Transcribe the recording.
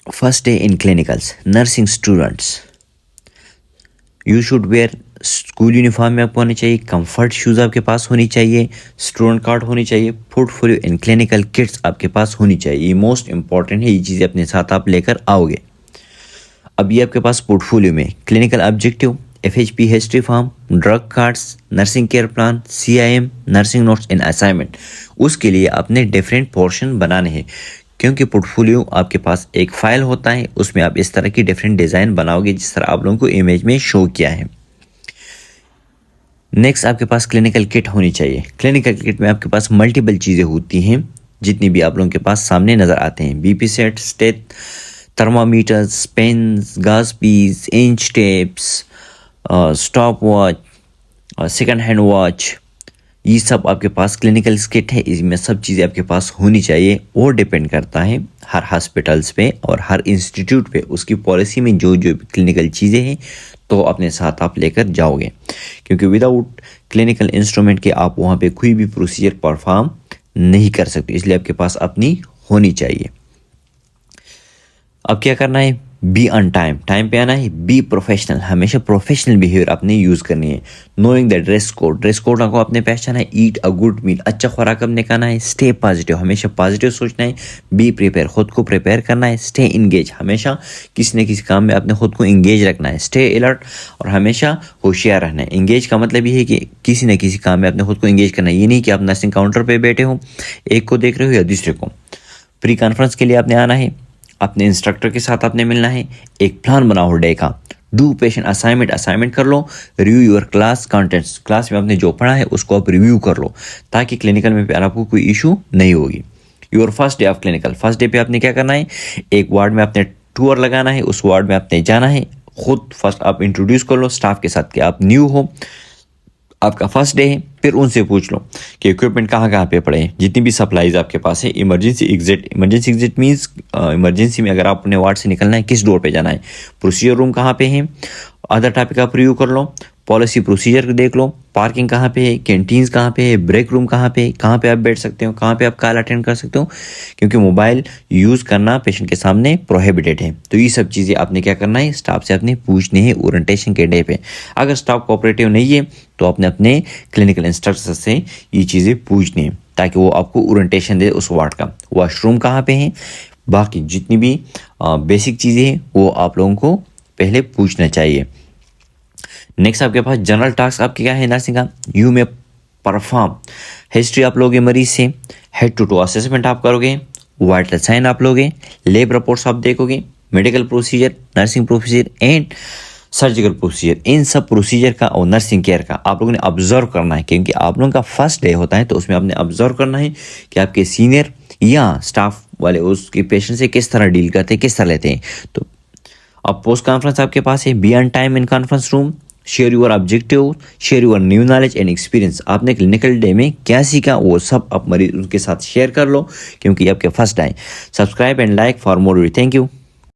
First day in clinicals, nursing students. You should wear school uniform में आपको होनी चाहिए, कंफर्ट शूज़ आपके पास होनी चाहिए, स्टूडेंट कार्ड होनी चाहिए, पोर्टफोलियो एंड क्लिनिकल किट्स आपके पास होनी चाहिए। ये मोस्ट इंपॉर्टेंट है, ये चीज़ें अपने साथ आप लेकर आओगे। अब ये आपके पास पोर्टफोलियो में clinical objective, FHP history form, drug cards, nursing care plan, CIM, nursing notes and assignment. उसके लिए आपने डिफरेंट पोर्शन बनाने हैं, क्योंकि पोर्टफोलियो आपके पास एक फाइल होता है, उसमें आप इस तरह की डिफरेंट डिज़ाइन बनाओगे जिस तरह आप लोगों को इमेज में शो किया है। नेक्स्ट आपके पास क्लिनिकल किट होनी चाहिए। क्लिनिकल किट में आपके पास मल्टीपल चीज़ें होती हैं जितनी भी आप लोगों के पास सामने नज़र आते हैं। BP सेट, स्टेट, thermometers, pens, gauze piece, inch tapes, stopwatch, second hand watch, ये सब आपके पास क्लिनिकल किट है। इसमें सब चीज़ें आपके पास होनी चाहिए। वो डिपेंड करता है हर हॉस्पिटल्स पे और हर इंस्टीट्यूट पे, उसकी पॉलिसी में जो जो क्लिनिकल चीज़ें हैं तो अपने साथ आप लेकर जाओगे, क्योंकि विदाउट क्लिनिकल इंस्ट्रूमेंट के आप वहाँ पे कोई भी प्रोसीजर परफॉर्म नहीं कर सकते, इसलिए आपके पास अपनी होनी चाहिए। अब क्या करना है? बी ऑन टाइम, टाइम पे आना है। बी प्रोफेशनल, हमेशा प्रोफेशनल बिहेवियर अपने यूज़ करनी है। Knowing the dress code, dress code को अपने पहचाना है। ईट अ गुड मील, अच्छा खुराक अपने खाना है। स्टे पॉजिटिव, हमेशा पॉजिटिव सोचना है। बी प्रिपेयर, खुद को प्रिपेयर करना है। स्टे इंगेज, हमेशा किसी न किसी काम में अपने खुद को इंगेज रखना है। स्टे अलर्ट, और हमेशा होशियार रहना है। इंगेज का मतलब ये है कि किसी न किसी काम में अपने खुद को इंगेज करना है। ये नहीं कि आप नर्सिंग काउंटर पर बैठे हो, एक को देख रहे हो या दूसरे को। प्री कॉन्फ्रेंस के लिए आपने आना है, अपने इंस्ट्रक्टर के साथ आपने मिलना है। एक प्लान बनाओ डे का। डू पेशेंट असाइनमेंट, असाइनमेंट कर लो। Review your class contents, class में आपने जो पढ़ा है उसको आप रिव्यू कर लो, ताकि क्लिनिकल में आपको कोई इशू नहीं होगी। Your first day of clinical, first day पे आपने क्या करना है? एक वार्ड में आपने टूर लगाना है, उस वार्ड में आपने जाना है। खुद फर्स्ट आप इंट्रोड्यूस कर लो स्टाफ के साथ कि आप न्यू हो, आपका फर्स्ट डे है। फिर उनसे पूछ लो कि इक्विपमेंट कहाँ कहाँ पे पड़े हैं, जितनी भी सप्लाईज आपके पास है। Emergency exit, emergency exit means emergency में अगर आप अपने वार्ड से निकलना है, किस डोर पे जाना है। प्रोसीजर रूम कहाँ पे है, अदर टॉपिक आप रिव्यू कर लो। पॉलिसी प्रोसीजर देख लो। पार्किंग कहाँ पे है, कैंटीन्स कहाँ पे है, ब्रेक रूम कहाँ पे है, कहाँ पे आप बैठ सकते हो, कहाँ पे आप कॉल अटेंड कर सकते हो, क्योंकि मोबाइल यूज़ करना पेशेंट के सामने प्रोहिबिटेड है। तो ये सब चीज़ें आपने क्या करना है? स्टाफ से आपने पूछनी है ओरिएंटेशन के डे पे। अगर स्टाफ कोऑपरेटिव नहीं है तो आपने अपने क्लिनिकल इंस्ट्रक्टर से ये चीज़ें पूछनी है, ताकि वो आपको ओरिएंटेशन दे उस वार्ड का। वॉशरूम कहाँ पे है, बाकी जितनी भी बेसिक चीज़ें हैं वो आप लोगों को पहले पूछना चाहिए। नेक्स्ट आपके पास जनरल टास्क आपके क्या है नर्सिंग का? यू में परफॉर्म हिस्ट्री आप लोगे मरीज से, हेड टू असेसमेंट आप करोगे, वाइटल साइन आप लोगे, लेब रिपोर्ट्स आप देखोगे, medical procedure, nursing procedure and surgical procedure. इन सब प्रोसीजर का और नर्सिंग केयर का आप लोगों ने ऑब्जर्व करना है, क्योंकि आप लोगों का फर्स्ट डे होता है, तो उसमें आपने ऑब्जर्व करना है कि आपके सीनियर या स्टाफ वाले उसके पेशेंट से किस तरह डील करते हैं, किस तरह लेते हैं। तो अब पोस्ट कॉन्फ्रेंस आपके पास है। Be on time in conference room, share your objective, share your new knowledge and experience. आपने क्लिनिकल डे में क्या सीखा वो सब आप मरीज उनके साथ शेयर कर लो, क्योंकि आपके first day. Subscribe and like for more video. Thank you.